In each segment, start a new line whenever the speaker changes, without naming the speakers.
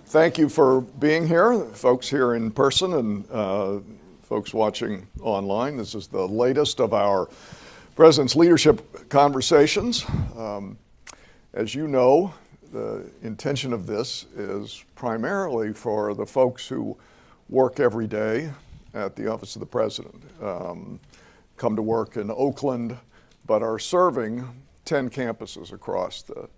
Thank you for being here, folks here in person and folks watching online. This is the latest of our President's Leadership Conversations. As you know, the intention of this is primarily for the folks who work every day at the Office of the President, come to work in Oakland, but are serving 10 campuses across the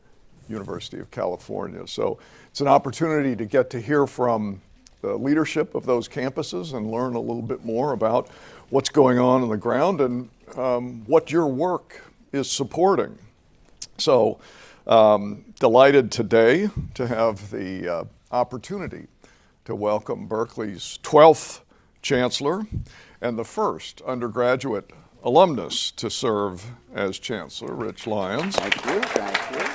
University of California. So it's an opportunity to get to hear from the leadership of those campuses and learn a little bit more about what's going on the ground and what your work is supporting. So delighted today to have the opportunity to welcome Berkeley's 12th Chancellor and the first undergraduate alumnus to serve as Chancellor, Rich Lyons.
Thank you, thank you.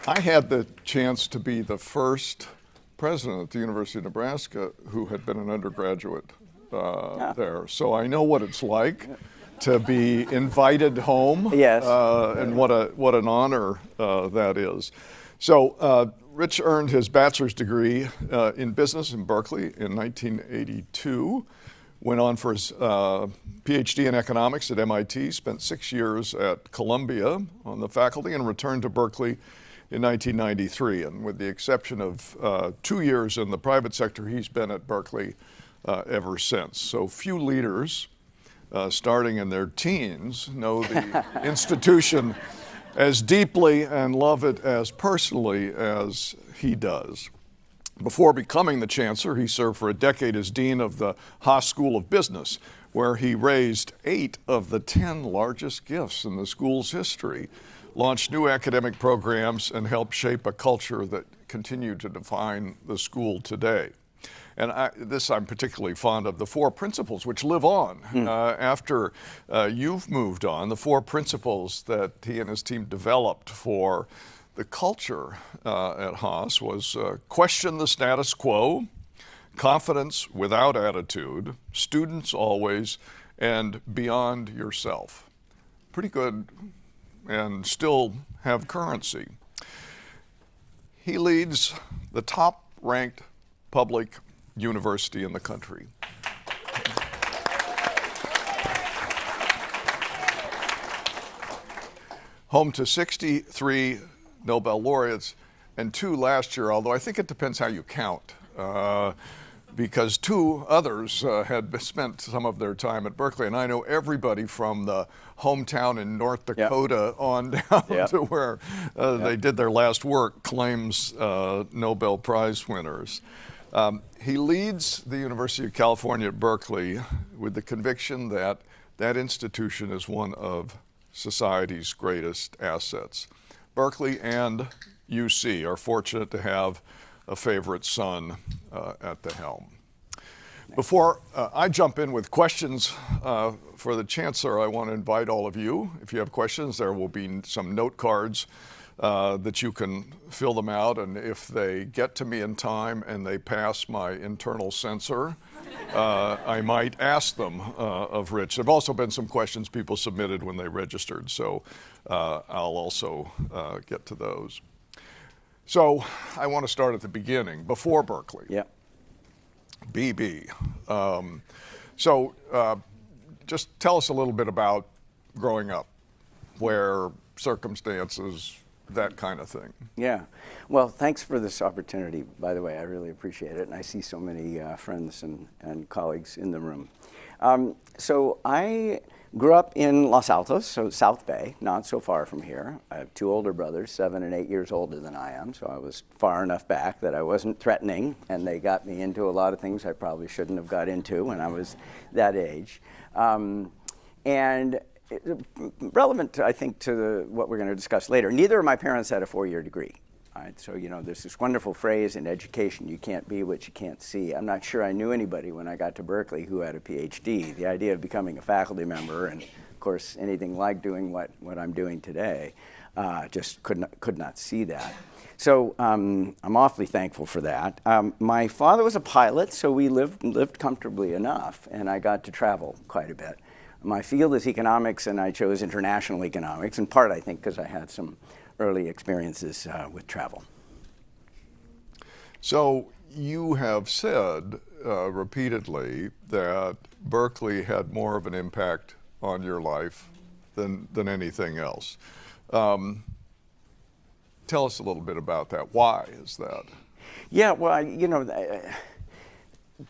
I had the chance to be the first president at the University of Nebraska who had been an undergraduate there. So I know what it's like to be invited home.
Yes.
And what an honor that is. So Rich earned his bachelor's degree in business in Berkeley in 1982. Went on for his PhD in economics at MIT, spent 6 years at Columbia on the faculty, and returned to Berkeley in 1993. And with the exception of 2 years in the private sector, he's been at Berkeley ever since. So few leaders starting in their teens know the institution as deeply and love it as personally as he does. Before becoming the chancellor, he served for a decade as dean of the Haas School of Business, where he raised 8 of the 10 largest gifts in the school's history, launched new academic programs, and helped shape a culture that continued to define the school today. And I'm particularly fond of the 4 principles which live on after you've moved on, the 4 principles that he and his team developed for the culture at Haas was question the status quo, confidence without attitude, students always, and beyond yourself. Pretty good and still have currency. He leads the top-ranked public university in the country. Home to 63 Nobel laureates and 2 last year, although I think it depends how you count, because 2 others had spent some of their time at Berkeley, and I know everybody from the hometown in North Dakota on down to where they did their last work claims Nobel Prize winners. He leads the University of California at Berkeley with the conviction that that institution is one of society's greatest assets. Berkeley and UC are fortunate to have a favorite son at the helm. Before I jump in with questions for the Chancellor, I want to invite all of you. If you have questions, there will be some note cards that you can fill them out, and if they get to me in time and they pass my internal censor, I might ask them of Rich. There have also been some questions people submitted when they registered, so I'll also get to those. So I want to start at the beginning, before Berkeley.
Yep.
BB. So just tell us a little bit about growing up, where circumstances, that kind of thing.
Yeah. Well, thanks for this opportunity, by the way. I really appreciate it. And I see so many friends and colleagues in the room. So I grew up in Los Altos, so South Bay, not so far from here. I have 2 older brothers, 7 and 8 years older than I am. So I was far enough back that I wasn't threatening. And they got me into a lot of things I probably shouldn't have got into when I was that age. And relevant, I think, to what we're going to discuss later, neither of my parents had a 4-year degree. Right? So, there's this wonderful phrase in education, you can't be what you can't see. I'm not sure I knew anybody when I got to Berkeley who had a PhD. The idea of becoming a faculty member and, of course, anything like doing what I'm doing today, just could not see that. So I'm awfully thankful for that. My father was a pilot, so we lived comfortably enough, and I got to travel quite a bit. My field is economics, and I chose international economics, in part, I think, because I had some early experiences with travel.
So you have said repeatedly that Berkeley had more of an impact on your life than anything else. Tell us a little bit about that. Why is that?
Yeah, well,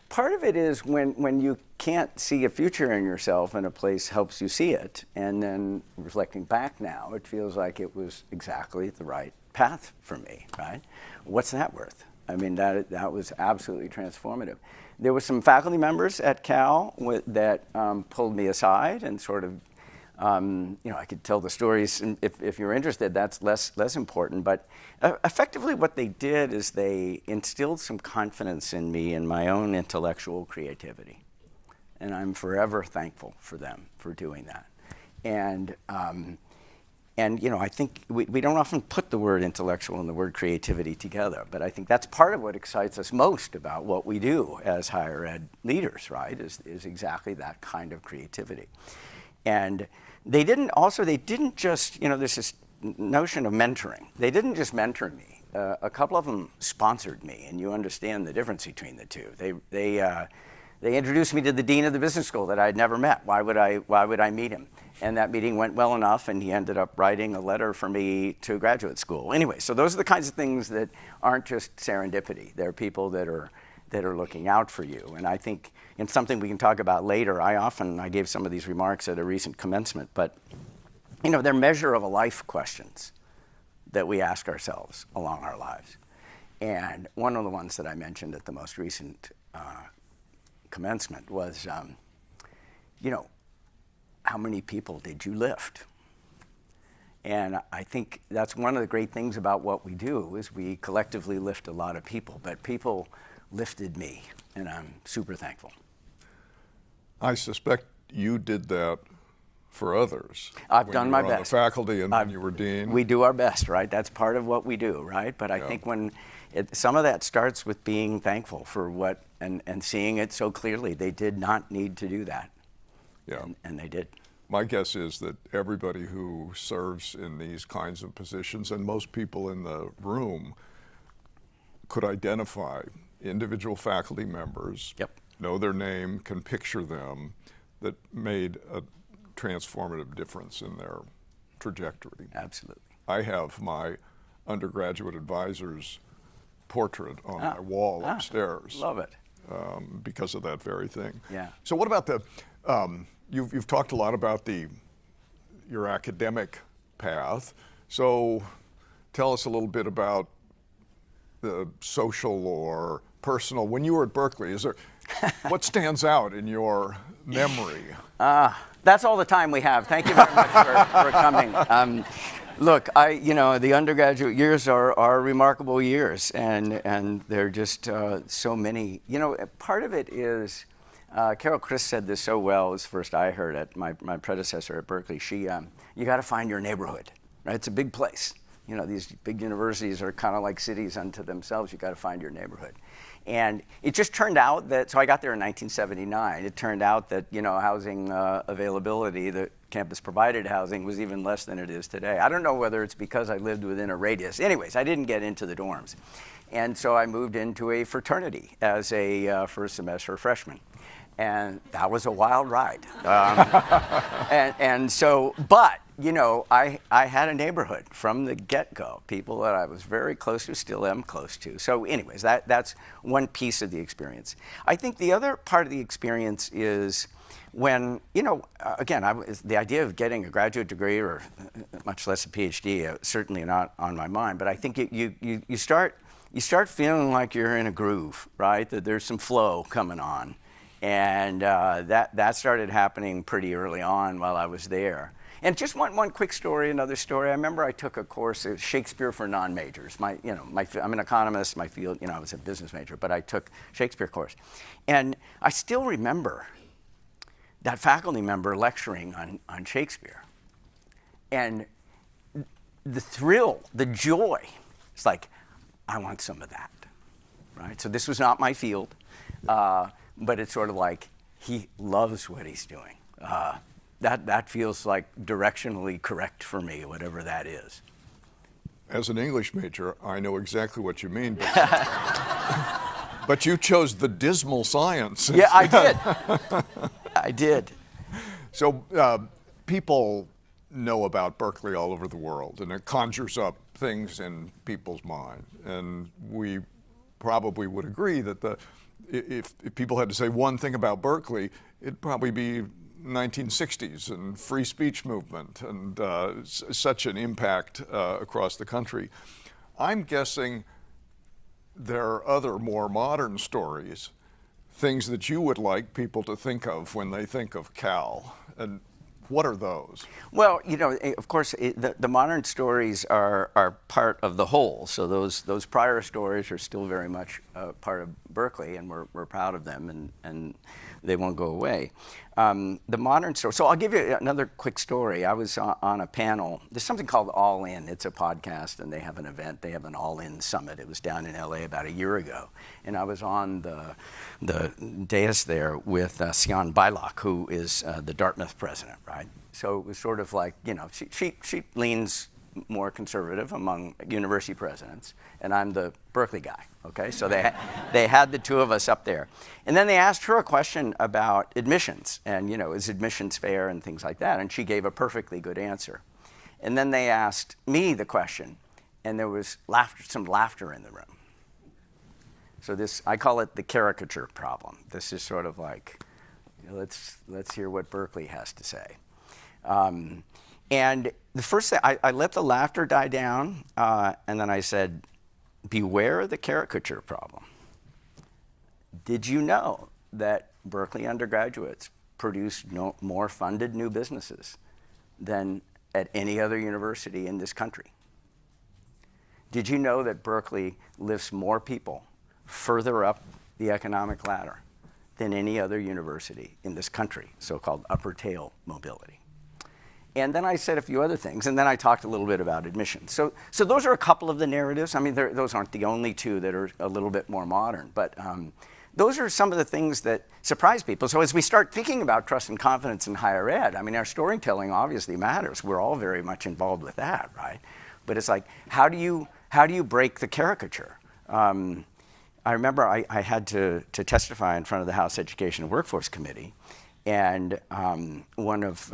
part of it is when you can't see a future in yourself and a place helps you see it, and then reflecting back now, it feels like it was exactly the right path for me, right? What's that worth? I mean, that was absolutely transformative. There were some faculty members at Cal that pulled me aside and sort of, I could tell the stories, and if you're interested, that's less important. But effectively what they did is they instilled some confidence in me in my own intellectual creativity. And I'm forever thankful for them for doing that. And I think we don't often put the word intellectual and the word creativity together, but I think that's part of what excites us most about what we do as higher ed leaders, right, is exactly that kind of creativity. And they didn't just, there's this notion of mentoring. They didn't just mentor me. A couple of them sponsored me, and you understand the difference between the two. They introduced me to the dean of the business school that I'd never met. Why would I meet him? And that meeting went well enough, and he ended up writing a letter for me to graduate school. Anyway, so those are the kinds of things that aren't just serendipity. They're people that are looking out for you. And I think in something we can talk about later, I gave some of these remarks at a recent commencement, but they're measure of a life questions that we ask ourselves along our lives. And one of the ones that I mentioned at the most recent commencement was, how many people did you lift? And I think that's one of the great things about what we do is we collectively lift a lot of people, but people lifted me, and I'm super thankful.
I suspect you did that for others.
I've done my best.
On the faculty and when you were dean.
We do our best, right? That's part of what we do, right? But I think some of that starts with being thankful for what, and seeing it so clearly. They did not need to do that.
Yeah.
And they did.
My guess is that everybody who serves in these kinds of positions, and most people in the room, could identify individual faculty members, know their name, can picture them, that made a transformative difference in their trajectory.
Absolutely.
I have my undergraduate advisor's portrait on my wall upstairs.
Love it.
Because of that very thing.
Yeah.
So what about you've talked a lot about your academic path. So tell us a little bit about the social or personal. When you were at Berkeley, what stands out in your memory?
That's all the time we have. Thank you very much for coming. Look, the undergraduate years are remarkable years, and they're just so many. Part of it is, Carol Chris said this so well, as first I heard it, my predecessor at Berkeley. You got to find your neighborhood, right? It's a big place. These big universities are kind of like cities unto themselves. You got to find your neighborhood. And it just turned out that, so I got there in 1979, it turned out that, housing availability, the campus provided housing was even less than it is today. I don't know whether it's because I lived within a radius. Anyways, I didn't get into the dorms. And so I moved into a fraternity as a first semester freshman. And that was a wild ride. I had a neighborhood from the get-go, people that I was very close to, still am close to. So anyways, that's one piece of the experience. I think the other part of the experience is when, again, the idea of getting a graduate degree, or much less a PhD, certainly not on my mind, but I think you start feeling like you're in a groove, right? That there's some flow coming on. And that started happening pretty early on while I was there. And just one quick story, another story. I remember I took a course, Shakespeare for non-majors. I'm an economist. My field, I was a business major, but I took Shakespeare course, and I still remember that faculty member lecturing on Shakespeare, and the thrill, the joy. It's like, I want some of that, right? So this was not my field. But it's sort of like he loves what he's doing. That feels like directionally correct for me, whatever that is.
as an English major, I know exactly what you mean, but you chose the dismal science.
Yeah, I did. I did.
So people know about Berkeley all over the world, and it conjures up things in people's mind. And we probably would agree that if people had to say one thing about Berkeley, it'd probably be 1960s and free speech movement and such an impact across the country. I'm guessing there are other more modern stories, things that you would like people to think of when they think of Cal. And what are those?
Well, of course, the modern stories are part of the whole. So those prior stories are still very much part of Berkeley, and we're proud of them, and they won't go away. The modern story. So I'll give you another quick story. I was on a panel. There's something called All In. It's a podcast, and they have an event. They have an All In summit. It was down in LA about a year ago, and I was on the dais there with Sian Beilock, who is the Dartmouth president, right? So it was sort of like, she leans more conservative among university presidents, and I'm the Berkeley guy, okay? So they had the two of us up there. And then they asked her a question about admissions, and, is admissions fair and things like that, and she gave a perfectly good answer. And then they asked me the question, and there was some laughter in the room. So I call it the caricature problem. This is sort of like, let's hear what Berkeley has to say. And the first thing, I let the laughter die down, and then I said, beware the caricature problem. Did you know that Berkeley undergraduates produce more funded new businesses than at any other university in this country? Did you know that Berkeley lifts more people further up the economic ladder than any other university in this country, so-called upper tail mobility? And then I said a few other things, and then I talked a little bit about admissions. So those are a couple of the narratives. I mean, those aren't the only two that are a little bit more modern, but those are some of the things that surprise people. So as we start thinking about trust and confidence in higher ed, I mean, our storytelling obviously matters. We're all very much involved with that, right? But it's like, how do you break the caricature? I remember I had to testify in front of the House Education and Workforce Committee, and one of,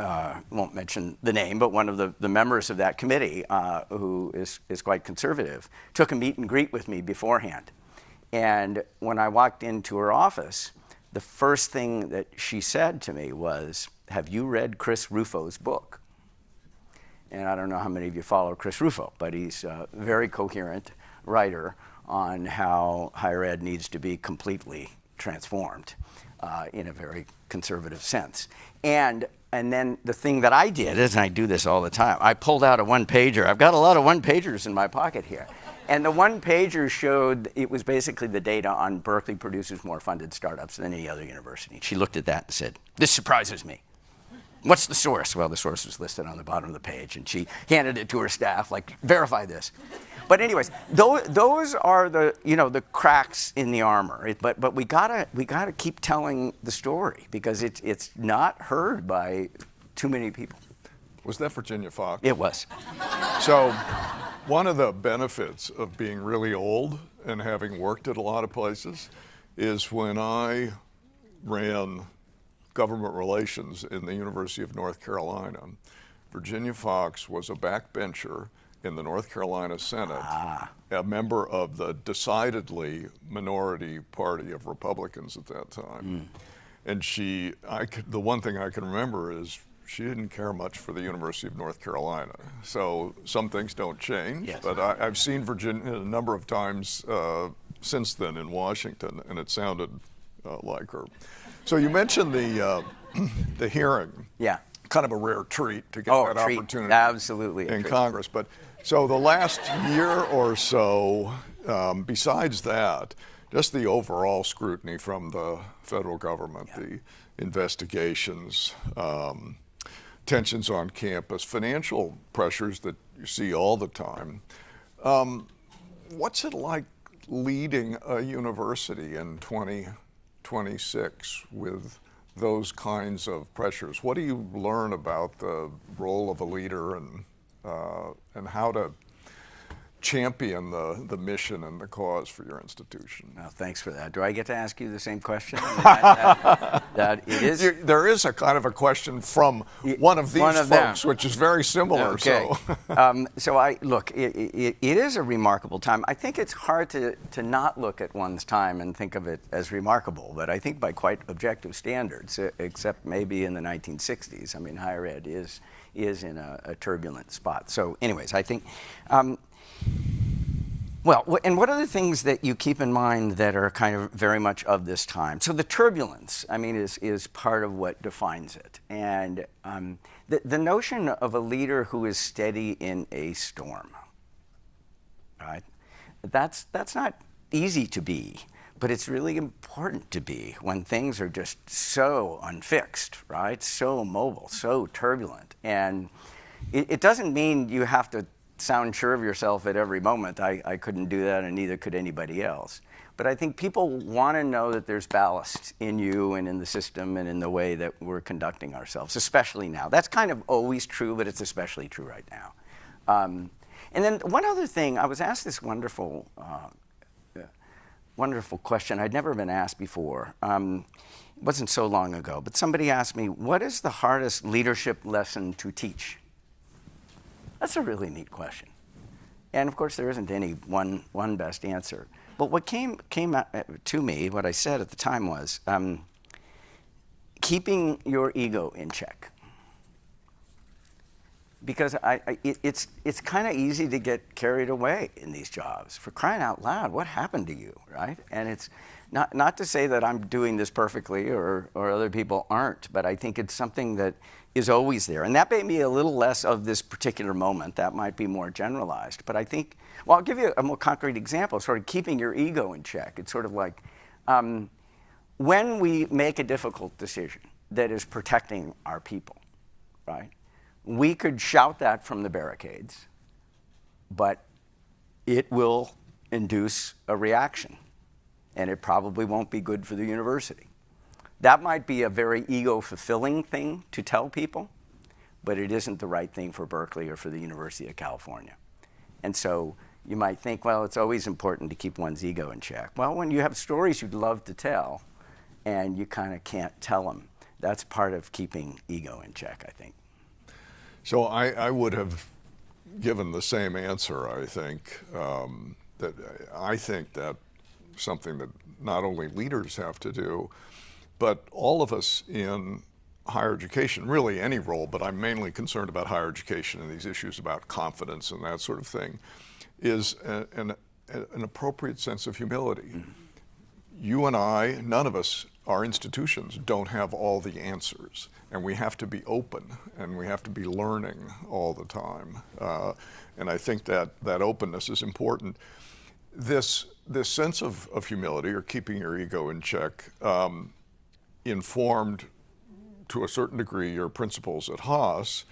won't mention the name, but one of the members of that committee, who is quite conservative, took a meet and greet with me beforehand. And when I walked into her office, the first thing that she said to me was, have you read Chris Rufo's book? And I don't know how many of you follow Chris Rufo, but he's a very coherent writer on how higher ed needs to be completely transformed in a very conservative sense. And then the thing that I did is, and I do this all the time, I pulled out a one-pager. I've got a lot of one-pagers in my pocket here. And the one-pager showed, it was basically the data on Berkeley produces more funded startups than any other university. She looked at that and said, this surprises me. What's the source? Well, the source was listed on the bottom of the page, and she handed it to her staff, like, verify this. But anyways, those are the cracks in the armor. But we gotta keep telling the story, because it's not heard by too many people.
Was that Virginia Fox?
It was.
So one of the benefits of being really old and having worked at a lot of places is when I ran government relations in the University of North Carolina, Virginia Fox was a backbencher in the North Carolina Senate, a member of the decidedly minority party of Republicans at that time. And the one thing I can remember is she didn't care much for the University of North Carolina. So some things don't change, yes. But I've seen Virginia a number of times since then in Washington, and it sounded like her. So you mentioned the hearing.
Yeah.
Kind of a rare treat to get that opportunity.
Absolutely.
In Congress. But so the last year or so, besides that, just the overall scrutiny from the federal government, the investigations, tensions on campus, financial pressures that you see all the time. What's it like leading a university in 2026 with those kinds of pressures? What do you learn about the role of a leader and how to champion the mission and the cause for your institution.
Well, thanks for that. Do I get to ask you the same question? That it is.
There is a kind of a question from one of these folks, which is very similar.
Okay.
So,
so it is a remarkable time. I think it's hard to not look at one's time and think of it as remarkable, but I think by quite objective standards, except maybe in the 1960s. I mean, higher ed is in a turbulent spot. So anyways, I think, well, and what are the things that you keep in mind that are kind of very much of this time? So the turbulence, I mean, is part of what defines it. And the notion of a leader who is steady in a storm, right? That's not easy to be, but it's really important to be when things are just so unfixed, right? So mobile, so turbulent. And it doesn't mean you have to sound sure of yourself at every moment. I couldn't do that, and neither could anybody else. But I think people want to know that there's ballast in you and in the system and in the way that we're conducting ourselves, especially now. That's kind of always true, but it's especially true right now. And then one other thing, I was asked this wonderful question I'd never been asked before. It wasn't so long ago, but somebody asked me, what is the hardest leadership lesson to teach? That's a really neat question. And of course, there isn't any one best answer. But what came to me, what I said at the time was, keeping your ego in check. Because it's kind of easy to get carried away in these jobs. For crying out loud, what happened to you, right? And it's not to say that I'm doing this perfectly or other people aren't, but I think it's something that is always there. And that may be a little less of this particular moment. That might be more generalized. But I think, well, I'll give you a more concrete example, sort of keeping your ego in check. It's sort of like when we make a difficult decision that is protecting our people, right? We could shout that from the barricades, but it will induce a reaction, and it probably won't be good for the university. That might be a very ego-fulfilling thing to tell people, but it isn't the right thing for Berkeley or for the University of California. And so you might think, well, it's always important to keep one's ego in check. Well, when you have stories you'd love to tell, and you kind of can't tell them, that's part of keeping ego in check, I think.
So I would have given the same answer, I think. That I think that something that not only leaders have to do, but all of us in higher education, really any role, but I'm mainly concerned about higher education and these issues about confidence and that sort of thing, is an appropriate sense of humility. Mm-hmm. You and I, none of us, our institutions, don't have all the answers. And we have to be open, and we have to be learning all the time. And I think that openness is important. This sense of humility, or keeping your ego in check, informed to a certain degree your principles at Haas,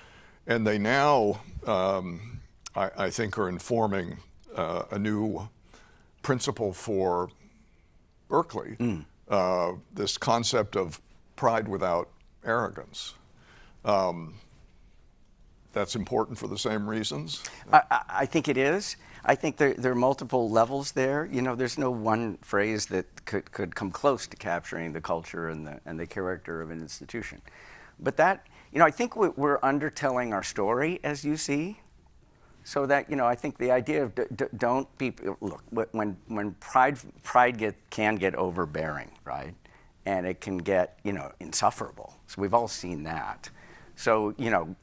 and they now, I think, are informing a new principle for Berkeley, this concept of pride without arrogance. That's important for the same reasons?
I think it is. I think there are multiple levels there. You know, there's no one phrase that could come close to capturing the culture and the character of an institution. But that, you know, I think we're undertelling our story as UC. So that, you know, I think the idea of don't be, look, when pride can get overbearing, right? And it can get, you know, insufferable. So we've all seen that. So, you know,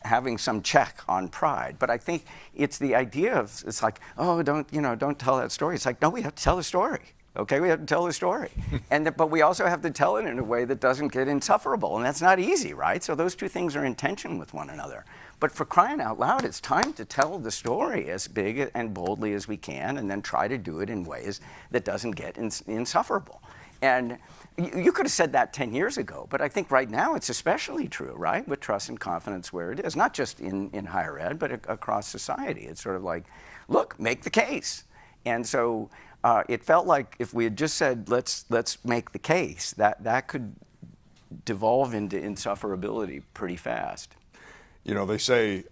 having some check on pride. But I think it's the idea of, it's like, oh, don't tell that story. It's like, no, we have to tell the story. Okay, we have to tell the story. But we also have to tell it in a way that doesn't get insufferable. And that's not easy, right? So those two things are in tension with one another. But for crying out loud, it's time to tell the story as big and boldly as we can, and then try to do it in ways that doesn't get insufferable. And you could have said that 10 years ago, but I think right now it's especially true, right? With trust and confidence where it is, not just in higher ed, but across society. It's sort of like, look, make the case. And so it felt like if we had just said, let's make the case, that could devolve into insufferability pretty fast.
You know, they say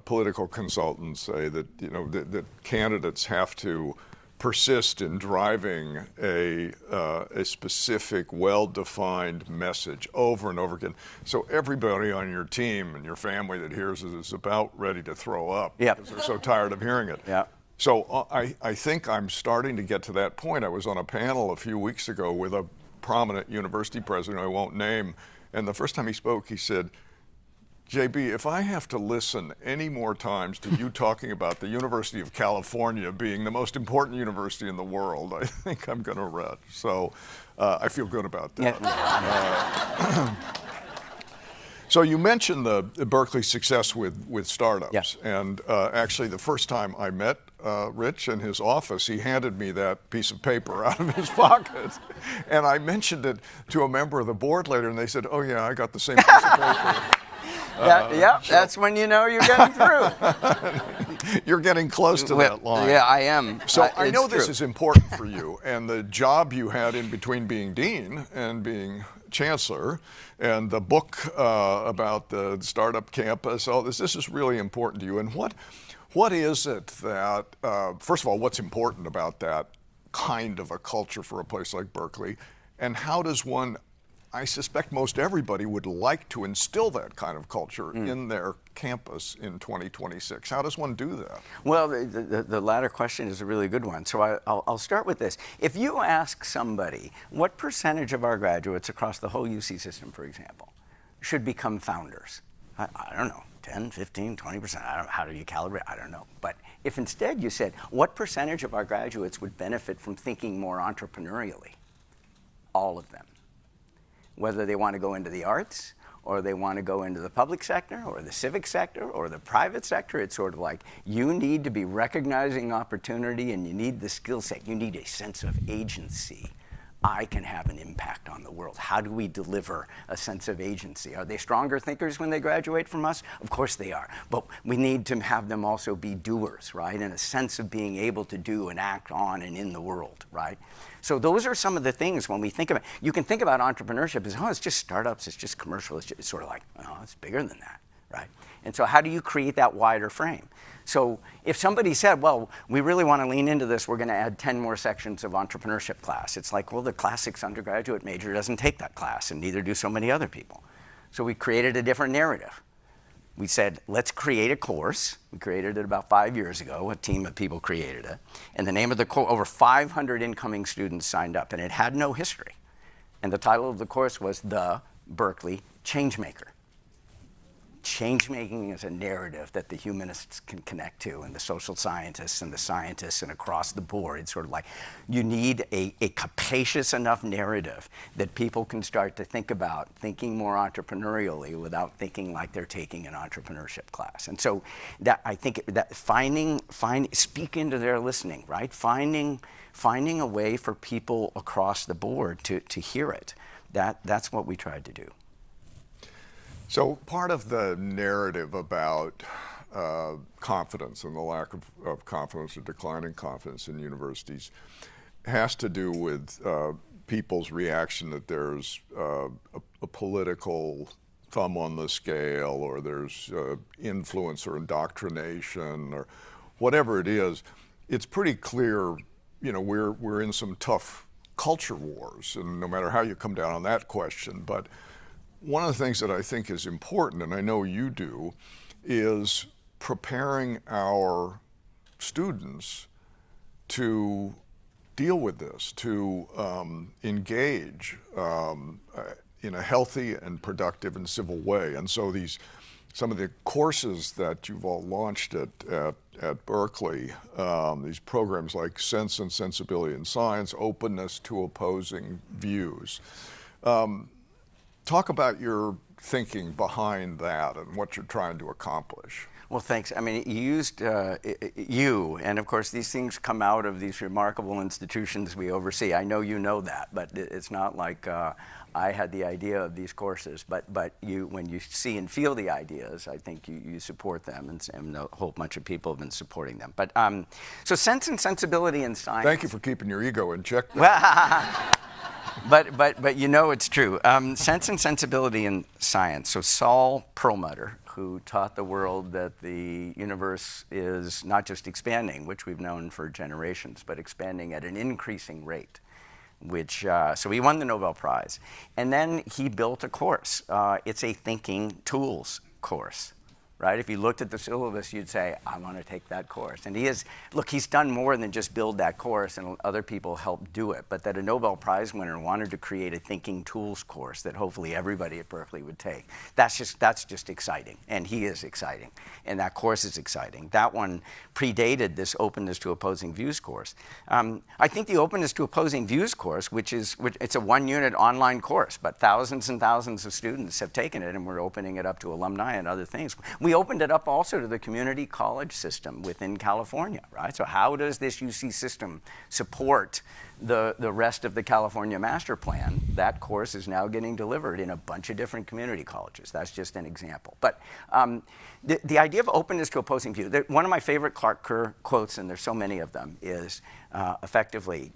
political consultants say that that candidates have to persist in driving a specific, well-defined message over and over again. So everybody on your team and your family that hears it is about ready to throw up because they're so tired of hearing it.
Yeah.
So I think I'm starting to get to that point. I was on a panel a few weeks ago with a prominent university president I won't name, and the first time he spoke, he said, JB, if I have to listen any more times to you talking about the University of California being the most important university in the world, I think I'm going to retch. So I feel good about that.
Yeah.
So you mentioned the Berkeley success with startups.
Yes.
And actually the first time I met Rich in his office, he handed me that piece of paper out of his pocket. And I mentioned it to a member of the board later, and they said, oh yeah, I got the same piece of paper.
That's when you know you're getting through.
You're getting close to that line.
Yeah, I am.
So I know this is important for you, and the job you had in between being dean and being chancellor, and the book about the startup campus, all this is really important to you. And what is it that, first of all, what's important about that kind of a culture for a place like Berkeley, and how does one, I suspect most everybody would like to instill that kind of culture in their campus in 2026. How does one do that?
Well, the latter question is a really good one. So I'll start with this. If you ask somebody, what percentage of our graduates across the whole UC system, for example, should become founders? I don't know, 10, 15, 20%. I don't know. How do you calibrate? I don't know. But if instead you said, what percentage of our graduates would benefit from thinking more entrepreneurially? All of them. Whether they want to go into the arts, or they want to go into the public sector, or the civic sector, or the private sector, it's sort of like you need to be recognizing opportunity and you need the skill set. You need a sense of agency. I can have an impact on the world. How do we deliver a sense of agency? Are they stronger thinkers when they graduate from us? Of course they are. But we need to have them also be doers, right? And a sense of being able to do and act on and in the world, right? So those are some of the things when we think about, you can think about entrepreneurship as, oh, it's just startups, it's just commercial, it's sort of like, oh, it's bigger than that, right? And so how do you create that wider frame? So if somebody said, well, we really want to lean into this, we're going to add 10 more sections of entrepreneurship class. It's like, well, the classics undergraduate major doesn't take that class, and neither do so many other people. So we created a different narrative. We said, let's create a course. We created it about 5 years ago. A team of people created it. And the name of the course, over 500 incoming students signed up, and it had no history. And the title of the course was The Berkeley Changemaker. Change-making is a narrative that the humanists can connect to, and the social scientists and the scientists, and across the board. It's sort of like you need a capacious enough narrative that people can start to think about thinking more entrepreneurially without thinking like they're taking an entrepreneurship class. And so that, I think that speak into their listening, right? Finding a way for people across the board to hear it. That's what we tried to do.
So part of the narrative about confidence and the lack of confidence or declining confidence in universities has to do with people's reaction that there's a political thumb on the scale, or there's influence or indoctrination or whatever it is. It's pretty clear, we're in some tough culture wars, and no matter how you come down on that question. But one of the things that I think is important, and I know you do, is preparing our students to deal with this, to engage in a healthy and productive and civil way. And so some of the courses that you've all launched at Berkeley, these programs like Sense and Sensibility in Science, Openness to Opposing Views. Talk about your thinking behind that and what you're trying to accomplish.
Well, thanks. I mean, you used you, and of course these things come out of these remarkable institutions we oversee. I know you know that, but it's not like I had the idea of these courses. But you, when you see and feel the ideas, I think you support them, and a whole bunch of people have been supporting them. But so Sense and Sensibility in Science.
Thank you for keeping your ego in check.
but you know it's true. Sense and sensibility in science. So Saul Perlmutter, who taught the world that the universe is not just expanding, which we've known for generations, but expanding at an increasing rate. So he won the Nobel Prize. And then he built a course. It's a thinking tools course. Right? If you looked at the syllabus, you'd say, I want to take that course. And he's done more than just build that course, and other people helped do it. But that a Nobel Prize winner wanted to create a thinking tools course that hopefully everybody at Berkeley would take. That's just exciting. And he is exciting. And that course is exciting. That one predated this openness to opposing views course. I think the openness to opposing views course, it's a 1-unit online course, but thousands and thousands of students have taken it, and we're opening it up to alumni and other things. We opened it up also to the community college system within California, right? So how does this UC system support the rest of the California master plan? That course is now getting delivered in a bunch of different community colleges. That's just an example. But the idea of openness to opposing view, one of my favorite Clark Kerr quotes, and there's so many of them, is effectively,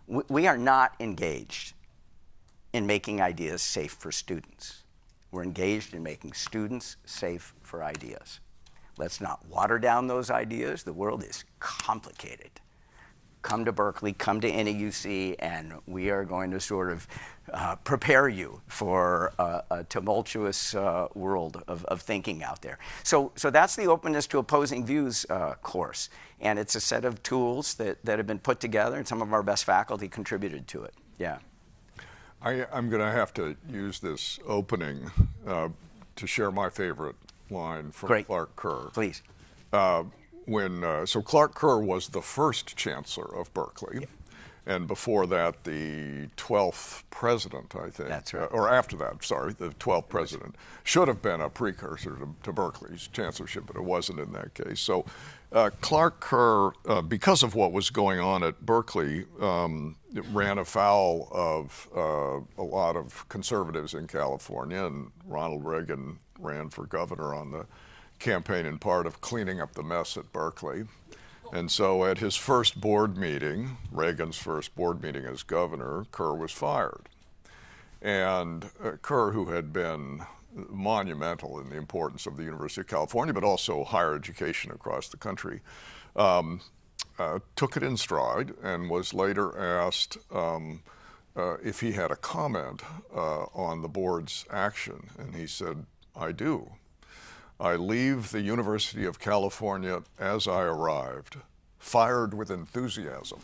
we are not engaged in making ideas safe for students. We're engaged in making students safe for ideas. Let's not water down those ideas. The world is complicated. Come to Berkeley, come to NAUC, and we are going to sort of prepare you for a tumultuous world of thinking out there. So that's the openness to opposing views course. And it's a set of tools that have been put together, and some of our best faculty contributed to it. Yeah.
I'm going to have to use this opening to share my favorite line from
Great.
Clark Kerr.
Please.
So Clark Kerr was the first chancellor of Berkeley,
Yep.
and before that, the 12th president, I think.
That's right.
Or after that, sorry, the 12th president. Should have been a precursor to Berkeley's chancellorship, but it wasn't in that case. So Clark Kerr, because of what was going on at Berkeley, ran afoul of a lot of conservatives in California, and Ronald Reagan ran for governor on the campaign in part of cleaning up the mess at Berkeley. And so at his first board meeting, Reagan's first board meeting as governor, Kerr was fired. And Kerr, who had been monumental in the importance of the University of California, but also higher education across the country, took it in stride and was later asked if he had a comment on the board's action. And he said, I do. I leave the University of California as I arrived, fired with enthusiasm.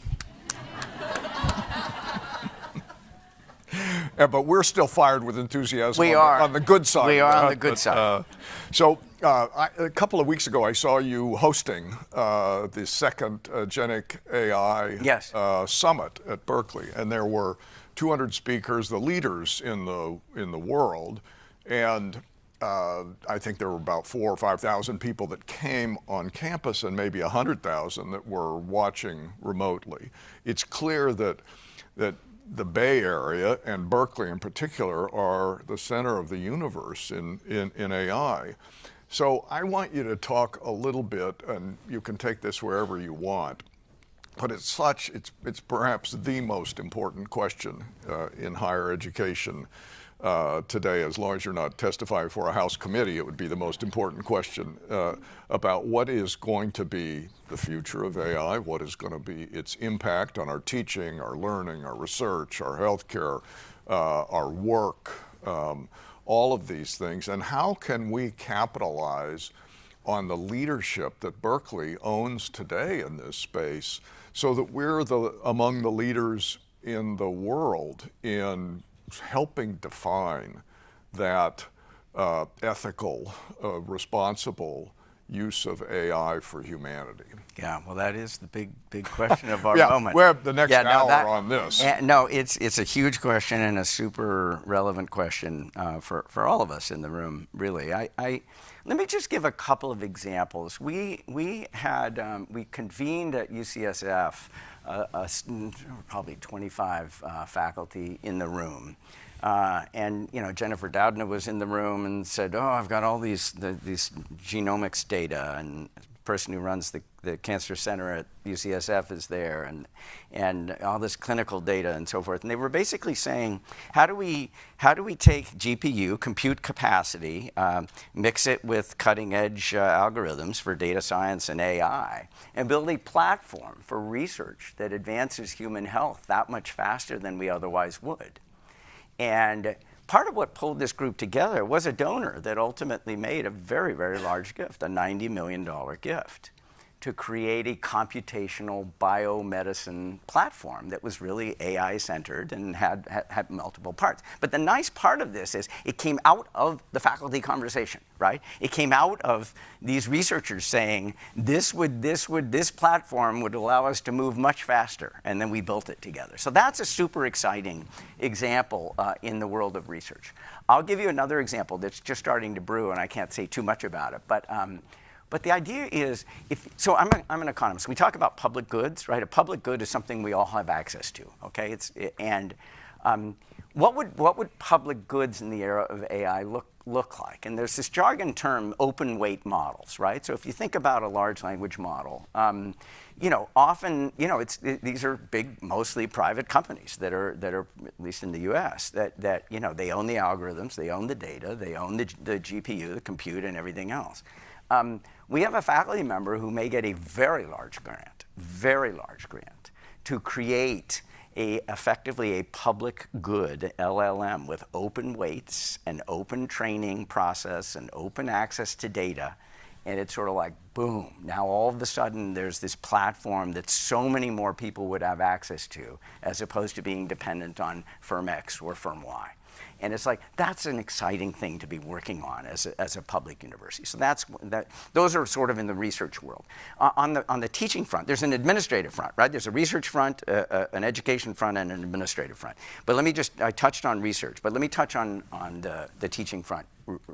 But we're still fired with enthusiasm on the good side.
We are on the good side.
A couple of weeks ago, I saw you hosting the second Genic AI
Yes.
Summit at Berkeley, and there were 200 speakers, the leaders in the world, and I think there were about 4,000 or 5,000 people that came on campus, and maybe 100,000 that were watching remotely. It's clear that the Bay Area and Berkeley in particular are the center of the universe in AI. So I want you to talk a little bit, and you can take this wherever you want, but it's perhaps the most important question in higher education today. As long as you're not testifying for a House committee, it would be the most important question about what is going to be the future of AI, what is going to be its impact on our teaching, our learning, our research, our healthcare, our work, all of these things, and how can we capitalize on the leadership that Berkeley owns today in this space so that we're among the leaders in the world in helping define that ethical, responsible use of AI for humanity.
Yeah, well, that is the big question of our
yeah,
moment.
We have the next hour on this.
No, it's a huge question and a super relevant question for all of us in the room, really. Let me just give a couple of examples. We convened at UCSF probably 25 faculty in the room. And Jennifer Doudna was in the room and said, "Oh, I've got all these genomics data," and person who runs the Cancer Center at UCSF is there, and all this clinical data and so forth. And they were basically saying, how do we take GPU, compute capacity, mix it with cutting-edge algorithms for data science and AI, and build a platform for research that advances human health that much faster than we otherwise would? And part of what pulled this group together was a donor that ultimately made a very, very large gift, a $90 million gift, to create a computational biomedicine platform that was really AI-centered and had multiple parts. But the nice part of this is it came out of the faculty conversation, right? It came out of these researchers saying, this platform would allow us to move much faster, and then we built it together. So that's a super exciting example in the world of research. I'll give you another example that's just starting to brew, and I can't say too much about it, but the idea is, so I'm an economist. We talk about public goods, right? A public good is something we all have access to, okay? What would public goods in the era of AI look like? And there's this jargon term, open weight models, right? So if you think about a large language model, often, these are big, mostly private companies that are at least in the U.S. that they own the algorithms, they own the data, they own the GPU, the compute, and everything else. We have a faculty member who may get a very large grant, to create effectively a public good LLM with open weights and open training process and open access to data. And it's sort of like, boom, now all of a sudden there's this platform that so many more people would have access to, as opposed to being dependent on firm X or firm Y. And it's like, that's an exciting thing to be working on as a public university. So those are sort of in the research world. On the teaching front, there's an administrative front, right? There's a research front, an education front, and an administrative front. But I touched on research, but let me touch on the teaching front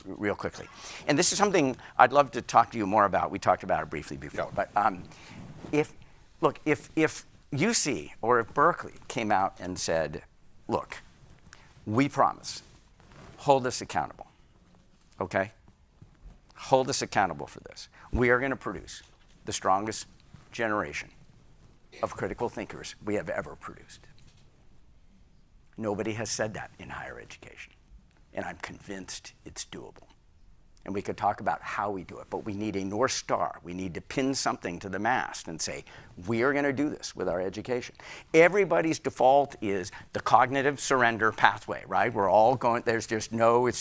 real quickly. And this is something I'd love to talk to you more about. We talked about it briefly before. Yeah. But if UC or if Berkeley came out and said, look, we promise, hold us accountable, okay? Hold us accountable for this. We are going to produce the strongest generation of critical thinkers we have ever produced. Nobody has said that in higher education, and I'm convinced it's doable. And we could talk about how we do it, but we need a North Star. We need to pin something to the mast and say, we are going to do this with our education. Everybody's default is the cognitive surrender pathway, right? We're all going, it's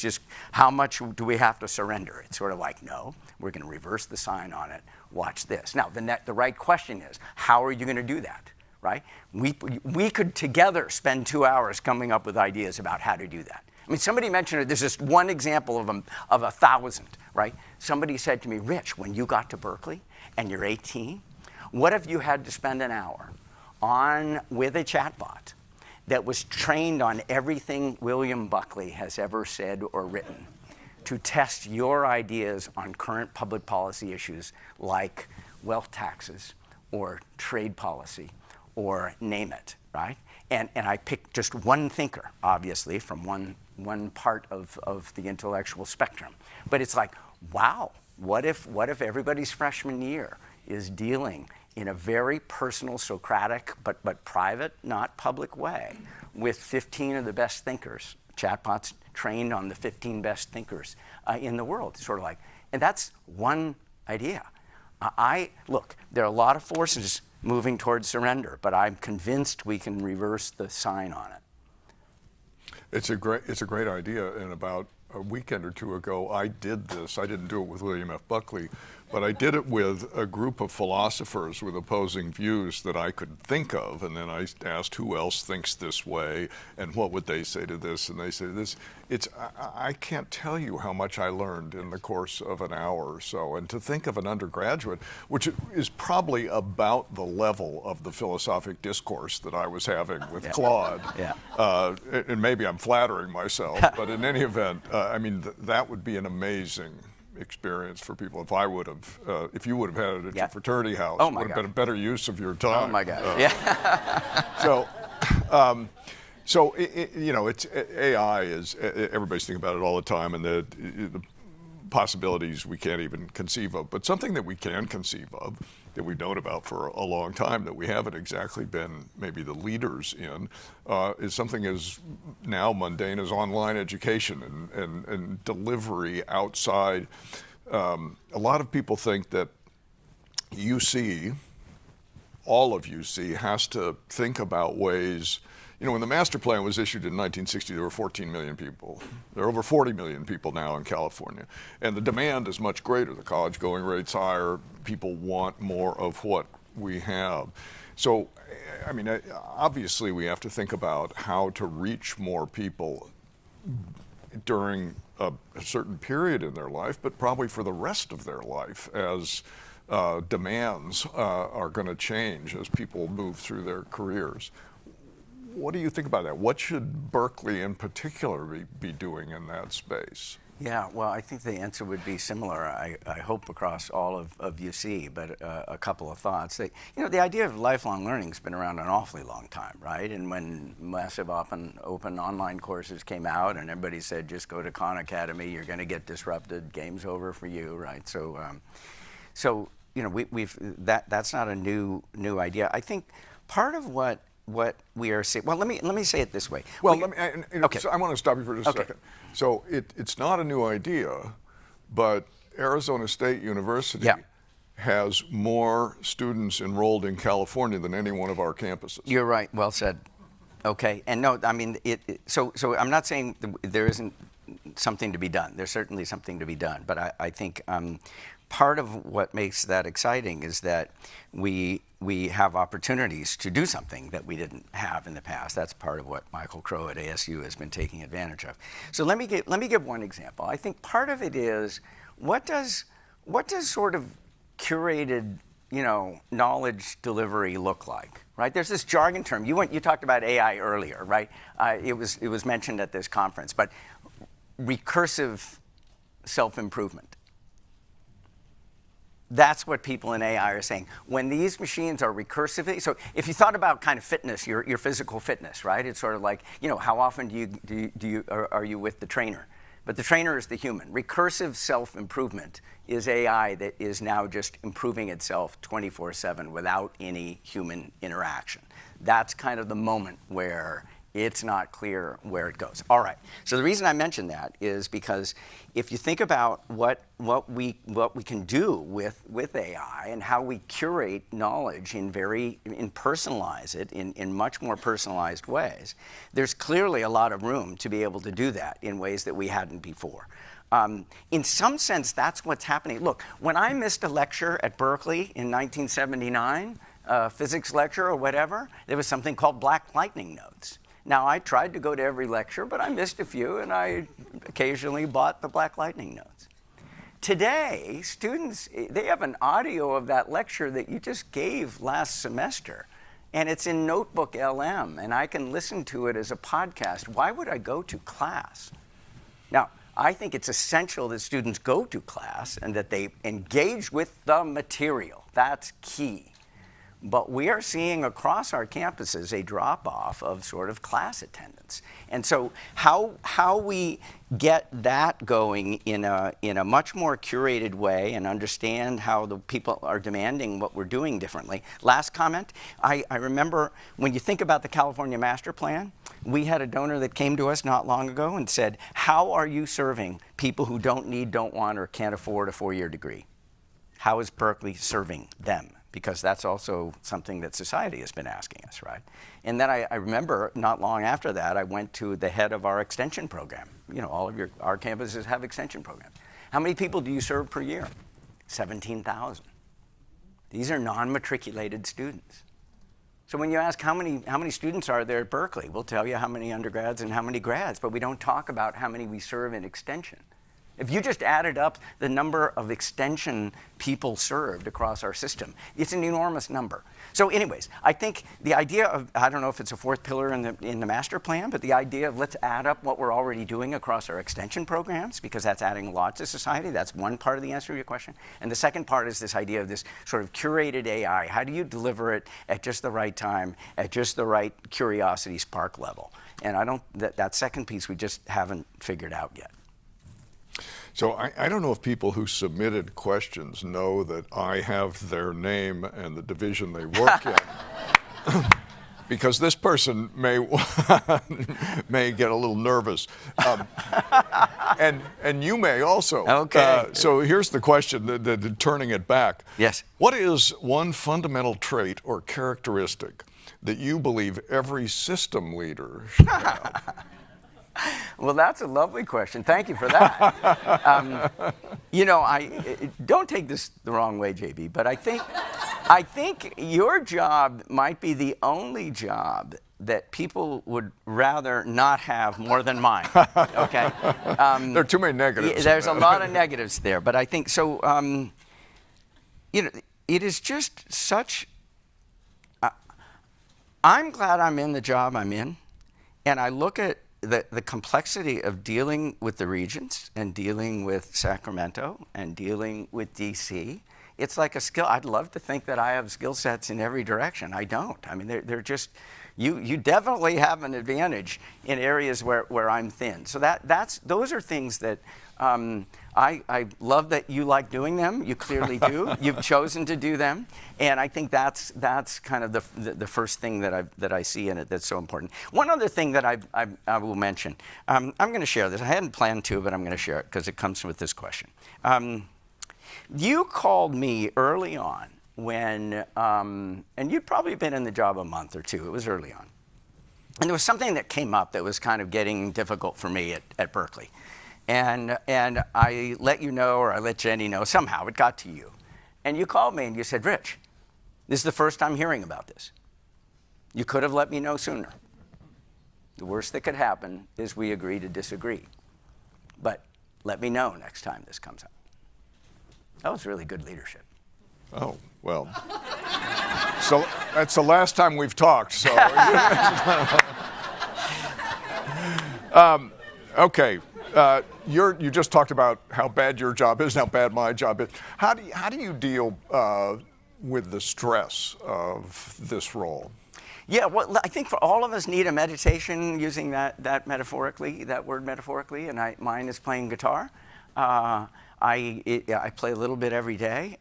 just how much do we have to surrender? It's sort of like, no, we're going to reverse the sign on it. Watch this. Now, the right question is, how are you going to do that, right? We could together spend 2 hours coming up with ideas about how to do that. I mean, somebody mentioned it. There's just one example of 1,000, right? Somebody said to me, Rich, when you got to Berkeley and you're 18, what if you had to spend an hour with a chatbot that was trained on everything William Buckley has ever said or written to test your ideas on current public policy issues like wealth taxes or trade policy or name it, right? And I picked just one thinker, obviously, from one part of the intellectual spectrum. But it's like, wow, what if everybody's freshman year is dealing in a very personal, Socratic, but private, not public way, with 15 of the best thinkers, chatbots trained on the 15 best thinkers in the world. It's sort of like, and that's one idea. Look, there are a lot of forces moving towards surrender, but I'm convinced we can reverse the sign on it.
It's a great idea, and about a weekend or two ago, I did this. I didn't do it with William F. Buckley, but I did it with a group of philosophers with opposing views that I could think of, and then I asked who else thinks this way, and what would they say to this, and they say this. I can't tell you how much I learned in the course of an hour or so, and to think of an undergraduate, which is probably about the level of the philosophic discourse that I was having with Claude, and maybe I'm flattering myself, but in any event, I mean, that would be an amazing experience for people. If you would have had it at your fraternity house, it would have been a better use of your time.
Oh my God!
So it's AI is, everybody's thinking about it all the time, and the possibilities we can't even conceive of. But something that we can conceive of, that we've known about for a long time, that we haven't exactly been maybe the leaders in, is something as now mundane as online education and delivery outside. A lot of people think that UC, all of UC, has to think about ways. When the master plan was issued in 1960, there were 14 million people. There are over 40 million people now in California. And the demand is much greater. The college going rate's higher. People want more of what we have. So, obviously we have to think about how to reach more people during a certain period in their life, but probably for the rest of their life as demands are going to change as people move through their careers. What do you think about that? What should Berkeley in particular be doing in that space?
Yeah, well, I think the answer would be similar, I hope, across all of UC, but a couple of thoughts. The idea of lifelong learning has been around an awfully long time, right? And when massive open online courses came out and everybody said, just go to Khan Academy, you're going to get disrupted, game's over for you, right? So that's not a new idea. I think part of what we are seeing. Well, let me say it this way.
Well,
okay.
So I want to stop you for just a second. So it's not a new idea, but Arizona State University has more students enrolled in California than any one of our campuses.
You're right. Well said. Okay. And no, so I'm not saying there isn't something to be done. There's certainly something to be done. But I think part of what makes that exciting is that we have opportunities to do something that we didn't have in the past. That's part of what Michael Crow at ASU has been taking advantage of. So let me give one example. I think part of it is what does sort of curated knowledge delivery look like, right? There's this jargon term. You talked about AI earlier, right? It was mentioned at this conference, but recursive self-improvement. That's what people in AI are saying. When these machines are recursively, so if you thought about kind of fitness, your physical fitness, right? It's sort of like, how often are you with the trainer? But the trainer is the human. Recursive self-improvement is AI that is now just improving itself 24/7 without any human interaction. That's kind of the moment where it's not clear where it goes. All right. So the reason I mention that is because if you think about what we can do with AI and how we curate knowledge and personalize it in much more personalized ways, there's clearly a lot of room to be able to do that in ways that we hadn't before. In some sense, that's what's happening. Look, when I missed a lecture at Berkeley in 1979, a physics lecture or whatever, there was something called Black Lightning notes. Now, I tried to go to every lecture, but I missed a few, and I occasionally bought the Black Lightning notes. Today, students, they have an audio of that lecture that you just gave last semester, and it's in Notebook LM, and I can listen to it as a podcast. Why would I go to class? Now, I think it's essential that students go to class and that they engage with the material. That's key. But we are seeing across our campuses a drop-off of sort of class attendance. And so how we get that going in a much more curated way and understand how the people are demanding what we're doing differently. Last comment, I remember when you think about the California Master Plan, we had a donor that came to us not long ago and said, how are you serving people who don't need, don't want, or can't afford a 4-year degree? How is Berkeley serving them? Because that's also something that society has been asking us, right? And then I remember not long after that, I went to the head of our extension program. All of our campuses have extension programs. How many people do you serve per year? 17,000. These are non-matriculated students. So when you ask how many students are there at Berkeley, we'll tell you how many undergrads and how many grads, but we don't talk about how many we serve in extension. If you just added up the number of extension people served across our system, it's an enormous number. So anyways, I think the idea of, I don't know if it's a fourth pillar in the master plan, but the idea of let's add up what we're already doing across our extension programs, because that's adding a lot to society. That's one part of the answer to your question. And the second part is this idea of this sort of curated AI. How do you deliver it at just the right time, at just the right curiosity spark level? And that second piece we just haven't figured out yet.
So I don't know if people who submitted questions know that I have their name and the division they work in. Because this person may may get a little nervous, and you may also.
Okay.
So here's the question: turning it back.
Yes.
What is one fundamental trait or characteristic that you believe every system leader should have?
Well, that's a lovely question. Thank you for that. I don't take this the wrong way, JB, but I think your job might be the only job that people would rather not have more than mine. Okay.
There are too many negatives.
There's a lot of negatives there, but I think so. It is just such. I'm glad I'm in the job I'm in, and I look at the complexity of dealing with the regions and dealing with Sacramento and dealing with DC. It's like a skill. I'd love to think that I have skill sets in every direction. I don't. I mean, they're just, you definitely have an advantage in areas where I'm thin. So those are things that I love that you like doing them. You clearly do. You've chosen to do them, and I think that's kind of the first thing that I see in it that's so important. One other thing that I will mention. I'm going to share this. I hadn't planned to, but I'm going to share it because it comes with this question. You called me early on when, and you'd probably been in the job a month or two. It was early on, and there was something that came up that was kind of getting difficult for me at Berkeley. And I let you know, or I let Jenny know, somehow it got to you. And you called me and you said, Rich, this is the first I'm hearing about this. You could have let me know sooner. The worst that could happen is we agree to disagree. But let me know next time this comes up. That was really good leadership.
Oh, well. So that's the last time we've talked, so. Okay. You just talked about how bad your job is and how bad my job is. How do you deal with the stress of this role?
Yeah, well, I think for all of us need a meditation, using that word metaphorically, and mine is playing guitar. I play a little bit every day,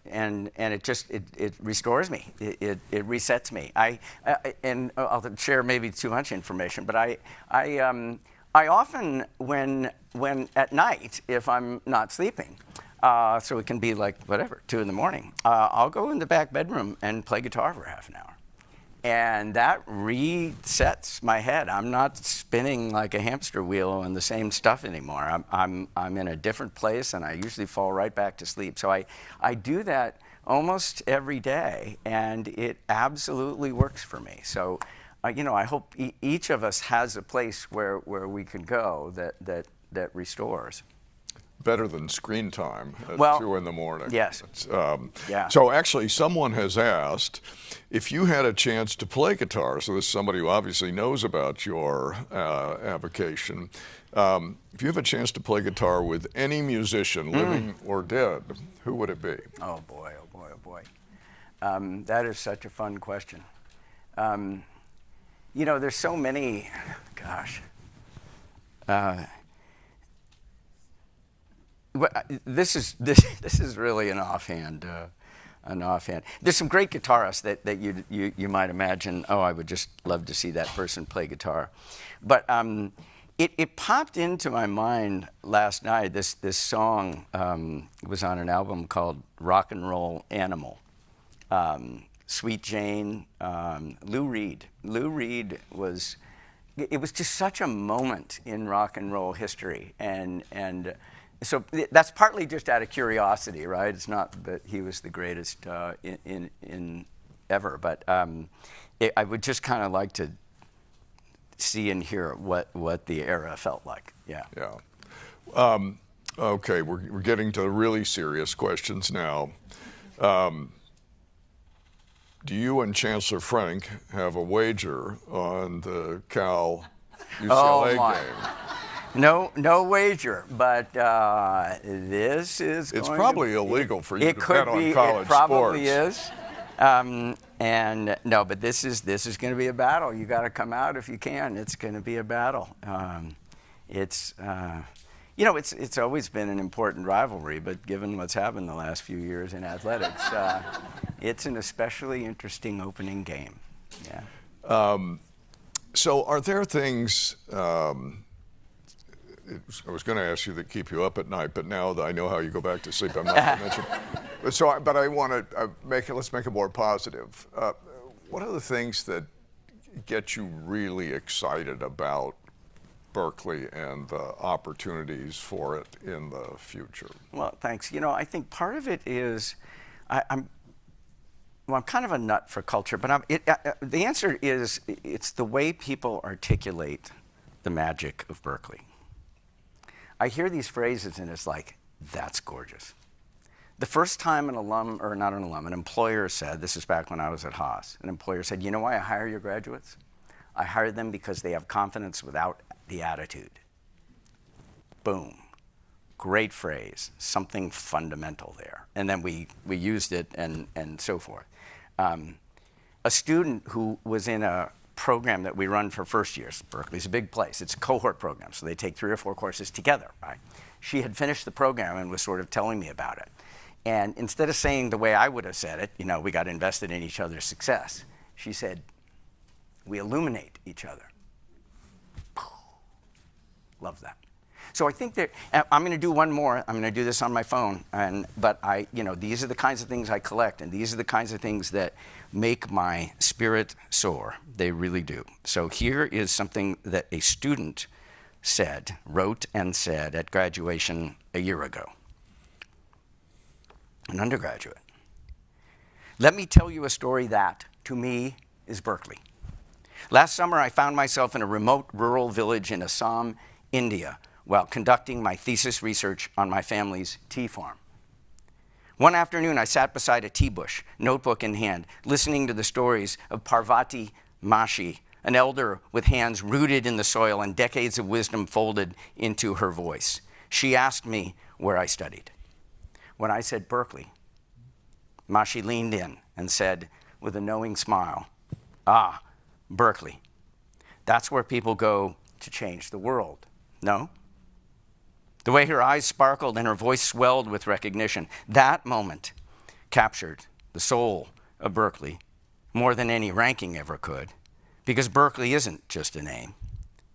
and it restores me. It resets me. And I'll share maybe too much information, but I often, when at night, if I'm not sleeping, so it can be like, 2 in the morning, I'll go in the back bedroom and play guitar for half an hour. And that resets my head. I'm not spinning like a hamster wheel on the same stuff anymore. I'm in a different place, and I usually fall right back to sleep. So I do that almost every day, and it absolutely works for me. So I hope each of us has a place where we can go that restores.
Better than screen time at 2 in the morning.
Yes. Yeah.
So actually, someone has asked if you had a chance to play guitar. So this is somebody who obviously knows about your avocation. If you have a chance to play guitar with any musician, living or dead, who would it be?
Oh boy! Oh boy! Oh boy! That is such a fun question. There's so many. Gosh. This is really an offhand. There's some great guitarists that you might imagine. Oh, I would just love to see that person play guitar, but it popped into my mind last night. This song was on an album called Rock and Roll Animal. Sweet Jane, Lou Reed. Lou Reed was. It was just such a moment in rock and roll history, and. So that's partly just out of curiosity, right? It's not that he was the greatest in ever, but I would just kind of like to see and hear what the era felt like. Yeah.
Yeah. Okay, we're getting to really serious questions now. Do you and Chancellor Frank have a wager on the Cal UCLA game?
No wager, but this is.
It's probably illegal for you to bet on college sports.
It probably is, and no, but this is going to be a battle. You got to come out if you can. It's going to be a battle. You know, it's always been an important rivalry, but given what's happened the last few years in athletics, it's an especially interesting opening game. Yeah.
So are there things, I was going to ask you that keep you up at night, but now that I know how you go back to sleep, I'm not going to mention. But I want to let's make it more positive. What are the things that get you really excited about Berkeley and the opportunities for it in the future?
Well, thanks. You know, I think part of it is I'm kind of a nut for culture, but the answer is it's the way people articulate the magic of Berkeley. I hear these phrases and it's like, that's gorgeous. The first time an employer said, this is back when I was at Haas, an employer said, you know why I hire your graduates? I hire them because they have confidence without the attitude. Boom. Great phrase, something fundamental there. And then we used it and so forth. A student who was in a program that we run for first years, Berkeley's a big place, it's a cohort program, so they take 3 or 4 courses together, right? She had finished the program and was sort of telling me about it. And instead of saying the way I would have said it, you know, we got invested in each other's success, she said, we illuminate each other. Love that. So I think that I'm going to do one more. I'm going to do this on my phone, but these are the kinds of things I collect, and these are the kinds of things that make my spirit soar. They really do. So here is something that a student wrote and said at graduation a year ago. An undergraduate. Let me tell you a story that, to me, is Berkeley. Last summer, I found myself in a remote rural village in Assam, India, while conducting my thesis research on my family's tea farm. One afternoon, I sat beside a tea bush, notebook in hand, listening to the stories of Parvati Mashi, an elder with hands rooted in the soil and decades of wisdom folded into her voice. She asked me where I studied. When I said Berkeley, Mashi leaned in and said with a knowing smile, "Ah, Berkeley. That's where people go to change the world, no?" The way her eyes sparkled and her voice swelled with recognition, that moment captured the soul of Berkeley more than any ranking ever could, because Berkeley isn't just a name,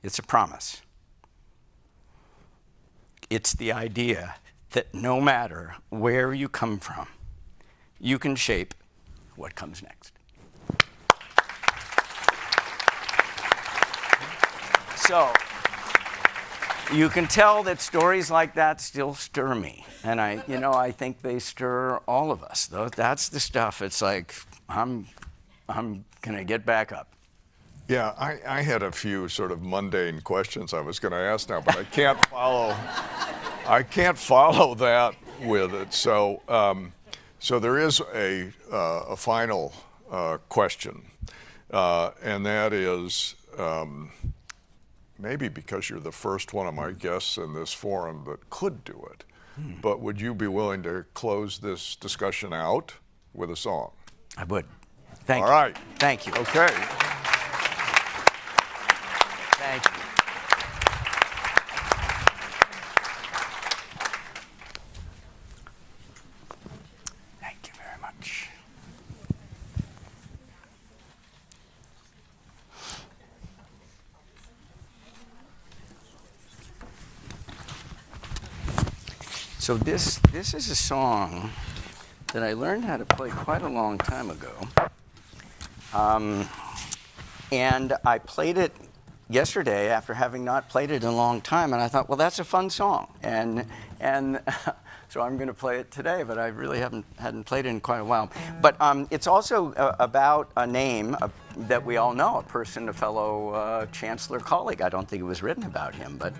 it's a promise. It's the idea that no matter where you come from, you can shape what comes next. So, you can tell that stories like that still stir me. And I think they stir all of us. Though that's the stuff, it's like, I'm gonna get back up.
Yeah, I had a few sort of mundane questions I was gonna ask now, but I can't follow that with it. So there is a final question, and that is, maybe because you're the first one of my guests in this forum that could do it, but would you be willing to close this discussion out with a song?
I would. Thank you.
All right.
Thank you.
Okay.
Thank you. Thank you very much. So this is a song that I learned how to play quite a long time ago. And I played it yesterday after having not played it in a long time, and I thought, well, that's a fun song. And so I'm going to play it today, but I really hadn't played it in quite a while. But it's also about a name that we all know, a person, a fellow Chancellor colleague. I don't think it was written about him, but...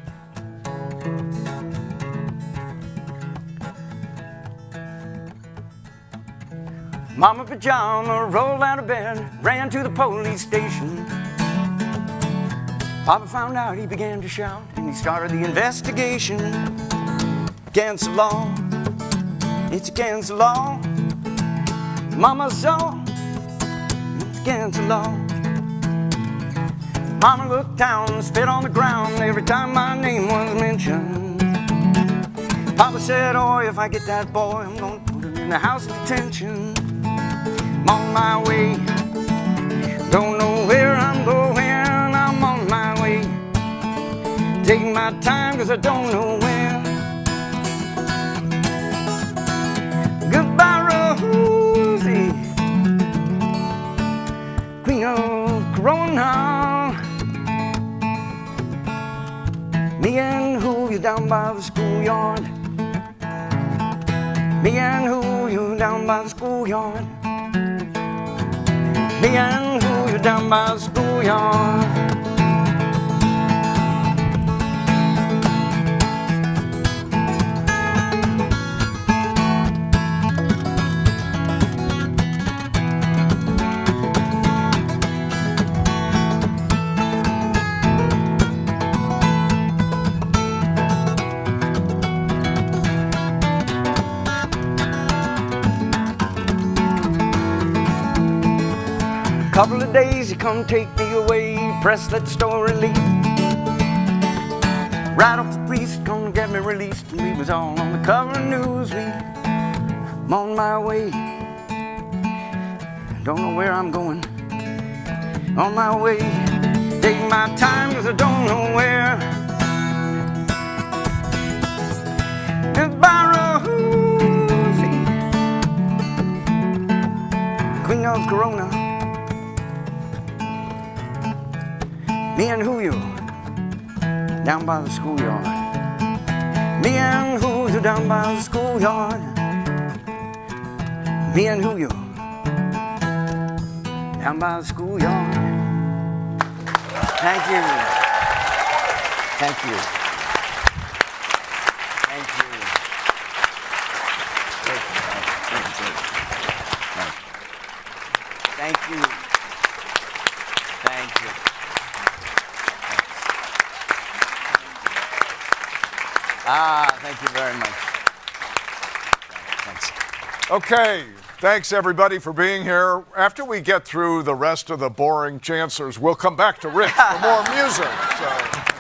Mama Pajama rolled out of bed, ran to the police station. Papa found out, he began to shout, and he started the investigation. Against the law, it's against the law. Mama saw, it's against the law. Mama looked down, spit on the ground every time my name was mentioned. Papa said, oh, if I get that boy, I'm gonna put him in the house of detention. I'm on my way. Don't know where I'm going, I'm on my way. Taking my time cause I don't know when. Goodbye, Rosie, Queen of Corona. Me and who you down by the schoolyard. Me and who you down by the schoolyard. Me and who you down by the schoolyard. Couple of days, you come take me away, press that story leave. Right off the priest, gonna get me released, and we was all on the cover of Newsweek. I'm on my way, don't know where I'm going. On my way, taking my time cause I don't know where. Goodbye, Rosie, Queen of Corona. Me and who you down by the schoolyard. Me and who you down by the schoolyard. Me and who you down by the schoolyard. Thank you. Thank you. Thank you. Thank you. Thank you. Thank you very much. Thanks.
Okay, thanks everybody for being here. After we get through the rest of the boring chancellors, we'll come back to Rich for more music. So.